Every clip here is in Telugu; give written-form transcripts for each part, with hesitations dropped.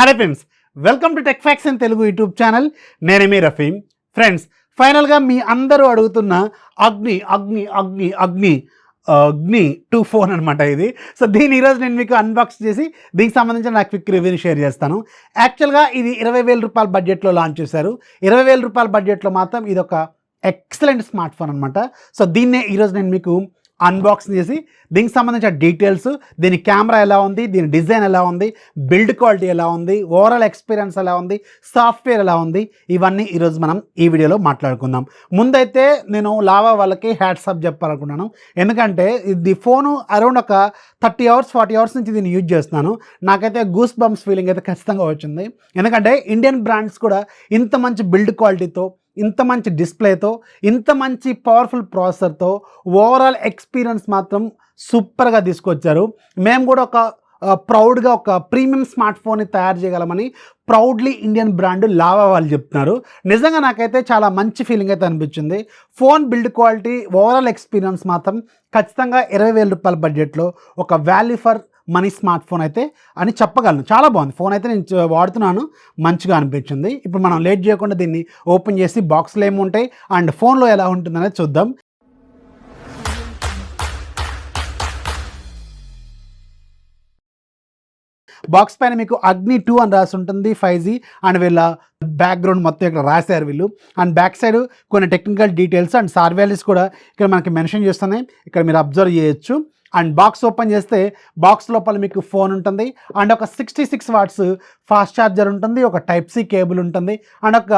Hello friends, welcome to TechFacts in Telugu YouTube channel. నేను మీ రఫీ. ఫ్రెండ్స్, ఫైనల్గా మీ అందరూ అడుగుతున్న అగ్ని అగ్ని అగ్ని అగ్ని అగ్ని 2 ఫోన్ అనమాట ఇది. సో దీన్ని ఈరోజు నేను మీకు అన్బాక్స్ చేసి దీనికి సంబంధించిన నా క్విక్ రివ్యూని షేర్ చేస్తాను. యాక్చువల్గా ఇది 20,000 రూపాయల బడ్జెట్లో లాంచ్ చేశారు. 20,000 రూపాయల బడ్జెట్లో మాత్రం ఇది ఒక ఎక్సలెంట్ స్మార్ట్ ఫోన్ అనమాట. సో దీన్నే ఈరోజు నేను మీకు అన్బాక్సింగ్ చేసి దీనికి సంబంధించిన డీటెయిల్స్, దీని కెమెరా ఎలా ఉంది, దీని డిజైన్ ఎలా ఉంది, బిల్డ్ క్వాలిటీ ఎలా ఉంది, ఓవరాల్ ఎక్స్పీరియన్స్ ఎలా ఉంది, సాఫ్ట్వేర్ ఎలా ఉంది, ఇవన్నీ ఈరోజు మనం ఈ వీడియోలో మాట్లాడుకుందాం. ముందైతే నేను లావా వాళ్ళకి హ్యాట్సాప్ చెప్పాలనుకున్నాను. ఎందుకంటే ఇది ఫోను అరౌండ్ ఒక 30 అవర్స్ 40 అవర్స్ నుంచి దీన్ని యూజ్ చేస్తున్నాను. నాకైతే గూస్ బంప్స్ ఫీలింగ్ అయితే ఖచ్చితంగా వచ్చింది. ఎందుకంటే ఇండియన్ బ్రాండ్స్ కూడా ఇంత మంచి బిల్డ్ క్వాలిటీతో, ఇంత మంచి డిస్ప్లేతో, ఇంత మంచి పవర్ఫుల్ ప్రాసెసర్తో ఓవరాల్ ఎక్స్పీరియన్స్ మాత్రం సూపర్గా తీసుకొచ్చారు. మేము కూడా ఒక ప్రౌడ్గా ఒక ప్రీమియం స్మార్ట్ ఫోన్ని తయారు చేయగలమని ప్రౌడ్లీ ఇండియన్ బ్రాండ్ లావా వాళ్ళు చెప్తున్నారు. నిజంగా నాకైతే చాలా మంచి ఫీలింగ్ అయితే అనిపించింది. Phone build quality, overall experience మాత్రం ఖచ్చితంగా 20,000 రూపాయల బడ్జెట్లో ఒక value for money smart phone అయితే అని చెప్పగలను. చాలా బాగుంది ఫోన్ అయితే, నేను వాడుతున్నాను, మంచిగా అనిపించింది. ఇప్పుడు మనం లేట్ చేయకుండా దీన్ని ఓపెన్ చేసి బాక్స్లో ఏముంటాయి అండ్ ఫోన్లో ఎలా ఉంటుందనేది చూద్దాం. బాక్స్ పైన మీకు అగ్ని 2 అని రాసి ఉంటుంది, 5G అండ్ వీళ్ళ బ్యాక్గ్రౌండ్ మొత్తం ఇక్కడ రాశారు వీళ్ళు. అండ్ బ్యాక్ సైడ్ కొన్ని technical details and sir values కూడా ఇక్కడ మనకి మెన్షన్ చేస్తున్నాయి, ఇక్కడ మీరు అబ్జర్వ్ చేయొచ్చు. అండ్ బాక్స్ ఓపెన్ చేస్తే బాక్స్ లోపల మీకు ఫోన్ ఉంటుంది అండ్ ఒక 66 వాట్స్ ఫాస్ట్ ఛార్జర్ ఉంటుంది, ఒక టైప్ సి కేబుల్ ఉంటుంది అండ్ ఒక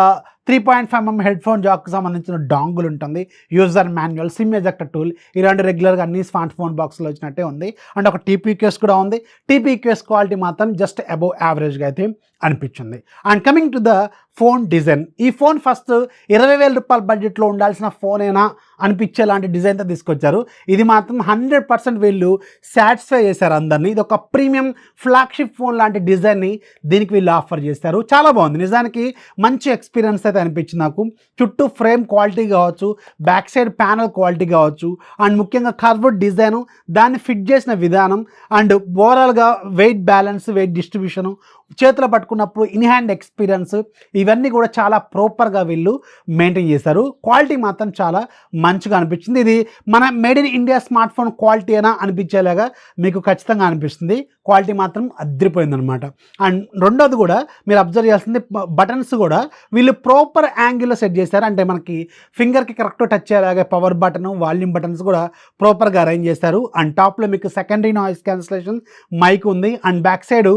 3.5mm హెడ్ ఫోన్ జాక్కి సంబంధించిన డాంగుల్ ఉంటుంది, user manual, SIM ejector tool, ఇలాంటి రెగ్యులర్గా అన్ని స్మార్ట్ ఫోన్ బాక్స్లో వచ్చినట్టే ఉంది. అండ్ ఒక టీపీక్యూఎస్ కూడా ఉంది. టీపీక్యూఎస్ క్వాలిటీ మాత్రం జస్ట్ అబోవ్ యావరేజ్గా అయితే అనిపించింది. And coming to the phone design, ఈ ఫోన్ ఫస్ట్ 20,000 రూపాయల బడ్జెట్లో ఉండాల్సిన ఫోనేనా అనిపించేలాంటి డిజైన్తో తీసుకొచ్చారు. ఇది మాత్రం 100% వీళ్ళు సాటిస్ఫై చేశారు అందరినీ. ఇది ఒక ప్రీమియం ఫ్లాగ్షిప్ ఫోన్ లాంటి డిజైన్ని దీనికి వీళ్ళు ఆఫర్ చేస్తారు. చాలా బాగుంది, నిజానికి మంచి ఎక్స్పీరియన్స్ అయితే అనిపించింది నాకు. చుట్టూ ఫ్రేమ్ క్వాలిటీ కావచ్చు, బ్యాక్ సైడ్ ప్యానల్ క్వాలిటీ కావచ్చు అండ్ ముఖ్యంగా కర్వ్డ్ డిజైను, దాన్ని ఫిట్ చేసిన విధానం అండ్ ఓవరాల్గా వెయిట్ బ్యాలెన్స్, వెయిట్ డిస్ట్రిబ్యూషను, చేతిలో పట్టుకున్నప్పుడు ఇన్ హ్యాండ్ ఎక్స్పీరియన్స్, ఇవన్నీ కూడా చాలా ప్రాపర్గా వీళ్ళు మెయింటైన్ చేశారు. క్వాలిటీ మాత్రం చాలా మంచిగా అనిపించింది. ఇది మన made in India smart phone quality అయినా అనిపించేలాగా మీకు ఖచ్చితంగా అనిపిస్తుంది. క్వాలిటీ మాత్రం అదిరిపోయిందనమాట. అండ్ రెండోది కూడా మీరు అబ్జర్వ్ చేయాల్సింది, బటన్స్ కూడా వీళ్ళు ప్రాపర్ యాంగిల్లో సెట్ చేశారు. అంటే మనకి ఫింగర్కి కరెక్ట్ టచ్ అయ్యేలాగా పవర్ బటన్, వాల్యూమ్ బటన్స్ కూడా ప్రాపర్గా అరేంజ్ చేశారు. అండ్ టాప్లో మీకు సెకండరీ నాయిస్ క్యాన్సిలేషన్ మైక్ ఉంది అండ్ బ్యాక్ సైడ్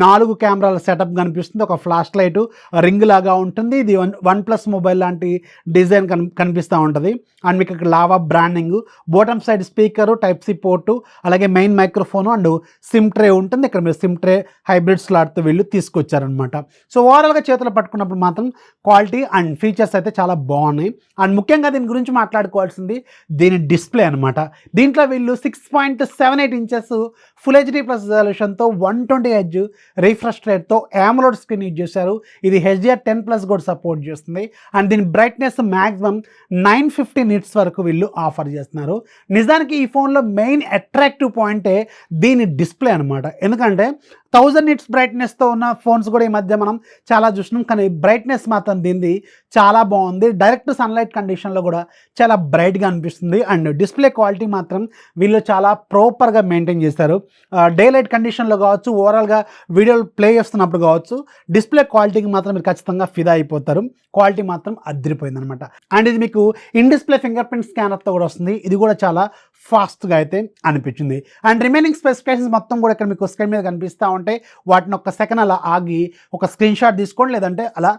4 కెమెరాల సెటప్ కనిపిస్తుంది. ఒక ఫ్లాష్ లైట్ రింగ్ లాగా ఉంటుంది. ఇది OnePlus మొబైల్ లాంటి డిజైన్ కనిపిస్తూ ఉంటుంది. అండ్ మీకు ఇక్కడ Lava branding, bottom side speaker, type C port, అలాగే main microphone and SIM tray ఉంటుంది. ఇక్కడ మీరు సిమ్ ట్రే హైబ్రిడ్ స్లాట్తో వీళ్ళు తీసుకొచ్చారనమాట. సో ఓవరాల్గా చేతిలో పట్టుకున్నప్పుడు మాత్రం క్వాలిటీ అండ్ ఫీచర్స్ అయితే చాలా బాగున్నాయి. అండ్ ముఖ్యంగా దీని గురించి మాట్లాడుకోవాల్సింది దీని డిస్ప్లే అనమాట. దీంట్లో వీళ్ళు 6.78 ఇంచెస్ ఫుల్ హెచ్డీ ప్లస్ రెజల్యూషన్తో 120Hz రిఫ్రెష్ రేట్తో AMOLED స్క్రీన్ యూజ్ చేశారు. ఇది HDR10+ కూడా సపోర్ట్ చేస్తుంది. అండ్ దీని బ్రైట్నెస్ మ్యాక్సిమం 950 నిట్స్ వరకు వీళ్ళు ఆఫర్ చేస్తున్నారు. నిజానికి ఈ ఫోన్లో మెయిన్ అట్రాక్టివ్ పాయింటే దీని డిస్ప్లే అనమాట. ఎందుకంటే 1000 నిట్స్ బ్రైట్నెస్తో ఉన్న ఫోన్స్ కూడా ఈ మధ్య మనం చాలా చూసినాం, కానీ బ్రైట్నెస్ మాత్రం దీనిది చాలా బాగుంది. డైరెక్ట్ సన్లైట్ కండిషన్లో కూడా చాలా బ్రైట్గా అనిపిస్తుంది. అండ్ డిస్ప్లే క్వాలిటీ మాత్రం వీళ్ళు చాలా ప్రాపర్గా మెయింటైన్ చేస్తారు. డే లైట్ కండిషన్లో కావచ్చు, ఓవరాల్గా వీడియోలు ప్లే చేస్తున్నప్పుడు కావచ్చు, డిస్ప్లే క్వాలిటీకి మాత్రం మీరు ఖచ్చితంగా ఫిదా అయిపోతారు. క్వాలిటీ మాత్రం అదిరిపోయింది అనమాట. అండ్ ఇది మీకు ఇన్ డిస్ప్లే ఫింగర్ ప్రింట్ స్కానర్తో కూడా వస్తుంది. ఇది కూడా చాలా ఫాస్ట్గా అయితే అనిపించింది. అండ్ రిమైనింగ్ స్పెసిఫికేషన్స్ మొత్తం కూడా ఇక్కడ మీకు స్క్రీన్ మీద కనిపిస్తూ ఉంటాయి. వాటిని ఒక్క సెకండ్ అలా ఆగి ఒక స్క్రీన్ షాట్ తీసుకోండి, లేదంటే అలా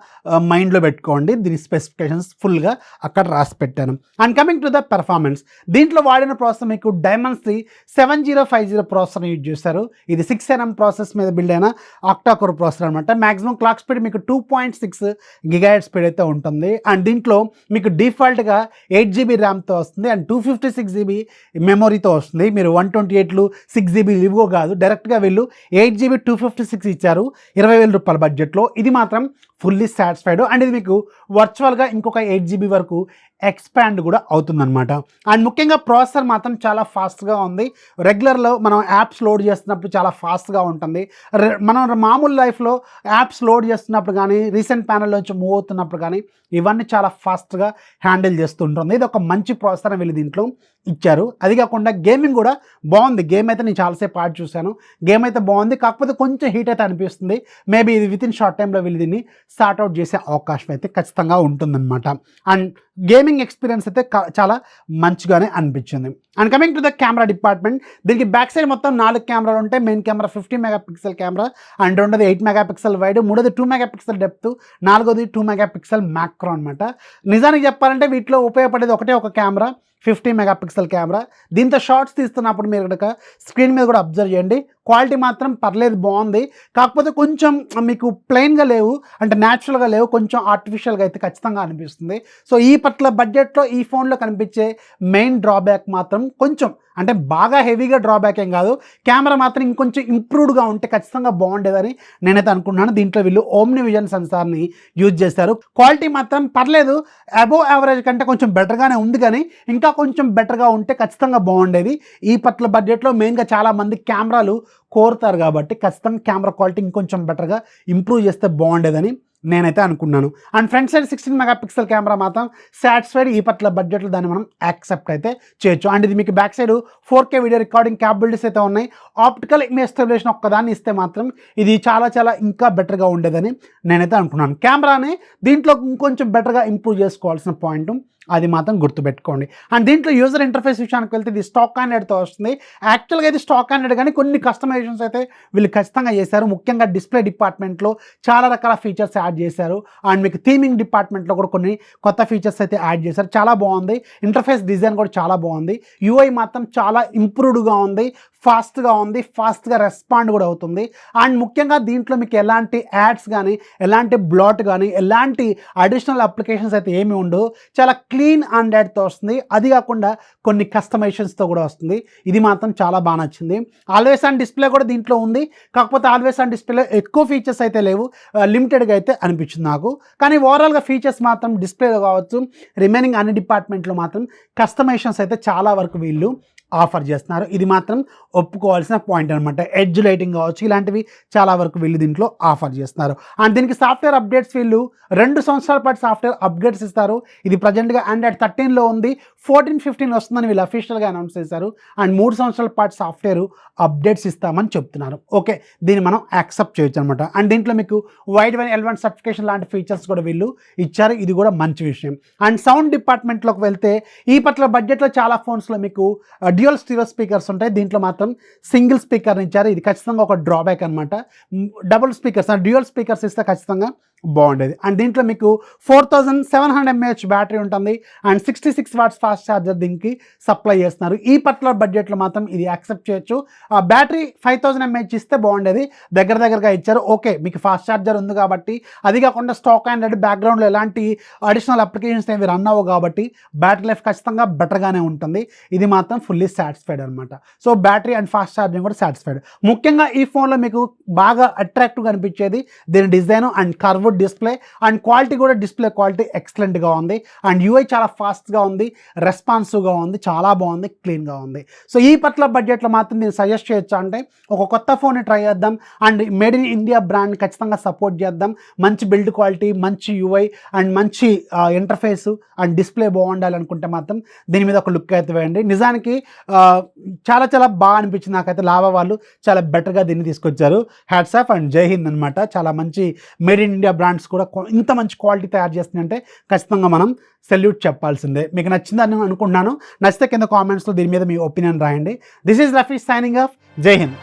మైండ్లో పెట్టుకోండి. దీని స్పెసిఫికేషన్స్ ఫుల్గా అక్కడ రాసి పెట్టాను. And coming to the performance, దీంట్లో వాడిన ప్రాసెసర్ మీకు Dimensity 7050 ప్రాసెసర్ యూజ్ చేస్తారు. ఇది 6nm ప్రాసెస్ మీద బిల్డ్ అయిన ఆక్టా కోర్ ప్రాసెసర్ అనమాట. మ్యాక్సిమం క్లాక్ స్పీడ్ మీకు 2.6 GHz స్పీడ్ అయితే ఉంటుంది. అండ్ దీంట్లో మీకు డిఫాల్ట్గా 8GB ర్యామ్తో వస్తుంది అండ్ 256GB మెమొరీతో వస్తుంది. మీరు 128 6GB లివ్గో కాదు, డైరెక్ట్గా వీళ్ళు 8GB 256 ఇచ్చారు 20,000 రూపాయల బడ్జెట్లో. ఇది మాత్రం ఫుల్లీ సాటిస్ఫైడ్. అండ్ ఇది మీకు వర్చువల్గా ఇంకొక 8GB వరకు ఎక్స్పాండ్ కూడా అవుతుందన్నమాట. అండ్ ముఖ్యంగా ప్రాసెసర్ మాత్రం చాలా ఫాస్ట్గా ఉంది. రెగ్యులర్లో మనం యాప్స్ లోడ్ చేస్తున్నప్పుడు చాలా ఫాస్ట్గా ఉంటుంది. మనం మామూలు లైఫ్లో యాప్స్ లోడ్ చేస్తున్నప్పుడు కానీ రీసెంట్ ప్యానల్ నుంచి మూవ్ అవుతున్నప్పుడు కానీ ఇవన్నీ చాలా ఫాస్ట్గా హ్యాండిల్ చేస్తుంటుంది. ఇది ఒక మంచి ప్రాసెసర్ వీళ్ళు దీంట్లో ఇచ్చారు. అది కాకుండా గేమింగ్ కూడా బాగుంది. గేమ్ అయితే నేను చాలాసేపు ఆడి చూశాను. గేమ్ అయితే బాగుంది, కాకపోతే కొంచెం హీట్ అయితే అనిపిస్తుంది. మేబీ ఇది వితిన్ షార్ట్ టైంలో వీళ్ళు దీన్ని సార్ట్అవుట్ చేసే అవకాశం అయితే ఖచ్చితంగా ఉంటుందన్నమాట. అండ్ గేమింగ్ ఎక్స్పీరియన్స్ అయితే చాలా మంచిగానే అనిపించింది. And coming to the camera department, దీనికి బ్యాక్ సైడ్ మొత్తం 4 కెమెరాలు ఉంటాయి. Main camera 50 megapixel camera, and రెండోది 8 మెగాపిక్సెల్ వైడ్, మూడోది 2 మెగాపిక్సెల్ డెప్త్, నాలుగోది 2 మెగాపిక్సెల్ మ్యాక్రో అనమాట. నిజానికి చెప్పాలంటే వీటిలో ఉపయోగపడేది ఒకటే ఒక కెమెరా, 50 మెగాపిక్సెల్ కెమెరా. దీంతో షార్ట్స్ తీస్తున్నప్పుడు మీరు కనుక స్క్రీన్ మీద కూడా అబ్జర్వ్ చేయండి, క్వాలిటీ మాత్రం పర్లేదు, బాగుంది. కాకపోతే కొంచెం మీకు ప్లెయిన్గా లేవు, అంటే న్యాచురల్గా లేవు, కొంచెం ఆర్టిఫిషియల్గా అయితే ఖచ్చితంగా అనిపిస్తుంది. సో ఈ పట్ల బడ్జెట్లో ఈ ఫోన్లో కనిపించే మెయిన్ డ్రాబ్యాక్ మాత్రం కొంచెం, అంటే బాగా హెవీగా డ్రాబ్యాక్ ఏం కాదు, కెమెరా మాత్రం ఇంకొంచెం ఇంప్రూవ్డ్గా ఉంటే ఖచ్చితంగా బాగుండేదని నేనైతే అనుకుంటున్నాను. దీంట్లో వీళ్ళు ఓమ్ని విజన్ సెన్సార్ని యూజ్ చేశారు. క్వాలిటీ మాత్రం పర్లేదు, అబోవ్ యావరేజ్ కంటే కొంచెం బెటర్గానే ఉంది, కానీ ఇంకా కొంచెం బెటర్గా ఉంటే ఖచ్చితంగా బాగుండేది. ఈ పట్ల బడ్జెట్లో మెయిన్గా చాలామంది కెమెరాలు కోరుతారు కాబట్టి ఖచ్చితంగా కెమెరా క్వాలిటీ ఇంకొంచెం బెటర్గా ఇంప్రూవ్ చేస్తే బాగుండేదని నేనైతే అనుకున్నాను. And front side 16 megapixel camera మాత్రం సాటిస్ఫైడ్. ఈ పట్ల బడ్జెట్లో దాన్ని మనం యాక్సెప్ట్ అయితే చేయొచ్చు. అండ్ ఇది మీకు back side 4K video recording capabilities అయితే ఉన్నాయి. ఆప్టికల్ ఇమేజ్ స్టెబిలైజేషన్ ఒక్కదాన్ని ఇస్తే మాత్రం ఇది చాలా చాలా ఇంకా బెటర్గా ఉండేదని నేనైతే అనుకున్నాను. కెమెరాని దీంట్లో ఇంకొంచెం బెటర్గా ఇంప్రూవ్ చేసుకోవాల్సిన పాయింట్, అది మాత్రం గుర్తుపెట్టుకోండి. అండ్ దీంట్లో యూజర్ ఇంటర్ఫేస్ విషయానికి వెళ్తే ఇది స్టాక్ ఆండ్రాయిడ్తో వస్తుంది. యాక్చువల్గా ఇది స్టాక్ ఆండ్రాయిడ్, కానీ కొన్ని కస్టమైజేషన్స్ అయితే వీళ్ళు ఖచ్చితంగా చేశారు. ముఖ్యంగా డిస్ప్లే డిపార్ట్మెంట్లో చాలా రకాల ఫీచర్స్ యాడ్ చేశారు. అండ్ మీకు థీమింగ్ డిపార్ట్మెంట్లో కూడా కొన్ని కొత్త ఫీచర్స్ అయితే యాడ్ చేశారు. చాలా బాగుంది. ఇంటర్ఫేస్ డిజైన్ కూడా చాలా బాగుంది. యూఐ మాత్రం చాలా ఇంప్రూవ్డ్గా ఉంది, ఫాస్ట్గా ఉంది, ఫాస్ట్గా రెస్పాండ్ కూడా అవుతుంది. అండ్ ముఖ్యంగా దీంట్లో మీకు ఎలాంటి యాడ్స్ కానీ, ఎలాంటి బ్లాట్ కానీ, ఎలాంటి అడిషనల్ అప్లికేషన్స్ అయితే ఏమి ఉండవు. చాలా క్లీన్ ఆండ్రాయిడ్తో వస్తుంది. అది కాకుండా కొన్ని కస్టమైజేషన్స్తో కూడా వస్తుంది. ఇది మాత్రం చాలా బాగా నచ్చింది. ఆల్వేస్ ఆన్ డిస్ప్లే కూడా దీంట్లో ఉంది, కాకపోతే ఆల్వేస్ ఆన్ డిస్ప్లేలో ఎక్కువ ఫీచర్స్ అయితే లేవు, లిమిటెడ్గా అయితే అనిపించింది నాకు. కానీ ఓవరాల్గా ఫీచర్స్ మాత్రం డిస్ప్లేలో కావచ్చు, రిమైనింగ్ అన్ని డిపార్ట్మెంట్లో మాత్రం కస్టమైజేషన్స్ అయితే చాలా వరకు వీళ్ళు ఆఫర్ చేస్తున్నారు. ఇది మాత్రం ఒప్పుకోవాల్సిన పాయింట్ అనమాట. ఎడ్జ్ లైటింగ్ కావచ్చు, ఇలాంటివి చాలా వరకు వీళ్ళు దీంట్లో ఆఫర్ చేస్తున్నారు. అండ్ దీనికి సాఫ్ట్వేర్ అప్డేట్స్ వీళ్ళు 2 సంవత్సరాల పాటు సాఫ్ట్వేర్ అప్డేట్స్ ఇస్తారు. ఇది ప్రజెంట్గా Android 13లో ఉంది, 14, 15 వస్తుందని వీళ్ళు అఫీషియల్గా అనౌన్స్ చేశారు. అండ్ 3 సంవత్సరాల పాటు సాఫ్ట్వేర్ అప్డేట్స్ ఇస్తామని చెప్తున్నారు. ఓకే, దీన్ని మనం యాక్సెప్ట్ చేయొచ్చు అనమాట. అండ్ దీంట్లో మీకు వైడ్ వన్ L1 సర్టిఫికేషన్ లాంటి ఫీచర్స్ కూడా వీళ్ళు ఇచ్చారు. ఇది కూడా మంచి విషయం. అండ్ సౌండ్ డిపార్ట్మెంట్లోకి వెళ్తే ఈ పట్ల బడ్జెట్లో చాలా ఫోన్స్లో మీకు డ్యూయల్ స్టీరియో స్పీకర్స్ ఉంటాయి. దీంట్లో మాత్రం సింగిల్ స్పీకర్ ఇచ్చారు. ఇది ఖచ్చితంగా ఒక డ్రాబ్యాక్ అనమాట. డబుల్ స్పీకర్స్, డ్యూయల్ స్పీకర్స్ ఇస్తే ఖచ్చితంగా బాగుండేది. అండ్ దీంట్లో మీకు 4700 mAh బ్యాటరీ ఉంటుంది. అండ్ 66 watts ఫాస్ట్ ఛార్జర్ దీనికి సప్లై చేస్తున్నారు. ఈ పర్టికులర్ బడ్జెట్లో మాత్రం ఇది యాక్సెప్ట్ చేయొచ్చు. ఆ బ్యాటరీ 5000 mAh ఇస్తే బాగుండేది, దగ్గరగా ఇచ్చారు. ఓకే, మీకు ఫాస్ట్ ఛార్జర్ ఉంది కాబట్టి, అది కాకుండా స్టాక్ ఆండ్రాయిడ్ బ్యాక్గ్రౌండ్లో ఎలాంటి అడిషనల్ అప్లికేషన్స్ ఏవి రన్ అవ్వవు కాబట్టి బ్యాటరీ లైఫ్ ఖచ్చితంగా బెటర్గానే ఉంటుంది. ఇది మాత్రం ఫుల్లీ సాటిస్ఫైడ్ అనమాట. So battery and fast charging కూడా సాటిస్ఫైడ్. ముఖ్యంగా ఈ ఫోన్లో మీకు బాగా అట్రాక్టివ్గా అనిపించేది దీని design and curve display, and quality కూడా డిస్ప్లే క్వాలిటీ ఎక్సలెంట్గా ఉంది. అండ్ యూఐ చాలా ఫాస్ట్గా ఉంది, రెస్పాన్సివ్గా ఉంది, చాలా బాగుంది, క్లీన్గా ఉంది. సో ఈ పట్ల బడ్జెట్లో మాత్రం నేను సజెస్ట్ చేయొచ్చా అంటే ఒక కొత్త ఫోన్ని ట్రై చేద్దాం. And made in India brand ఖచ్చితంగా సపోర్ట్ చేద్దాం. మంచి బిల్డ్ క్వాలిటీ, మంచి యూఐ అండ్ మంచి ఇంటర్ఫేస్ అండ్ డిస్ప్లే బాగుండాలనుకుంటే మాత్రం దీని మీద ఒక లుక్ అయితే వేయండి. నిజానికి చాలా చాలా బాగా అనిపించింది నాకైతే. లావా వాళ్ళు చాలా బెటర్గా దీన్ని తీసుకొచ్చారు. హ్యాట్స్ ఆఫ్ అండ్ జై హింద్ అనమాట. చాలా మంచి మేడ్ ఇన్ ఇండియా బ్రాండ్స్ కూడా ఇంత మంచి క్వాలిటీ తయారు చేస్తుందంటే ఖచ్చితంగా మనం సెల్యూట్ చెప్పాల్సిందే. మీకు నచ్చిందని అనుకుంటున్నాను. నచ్చితే కింద కామెంట్స్లో దీని మీద మీ ఒపీనియన్ రాయండి. This is Rafi signing off. జై హింద్.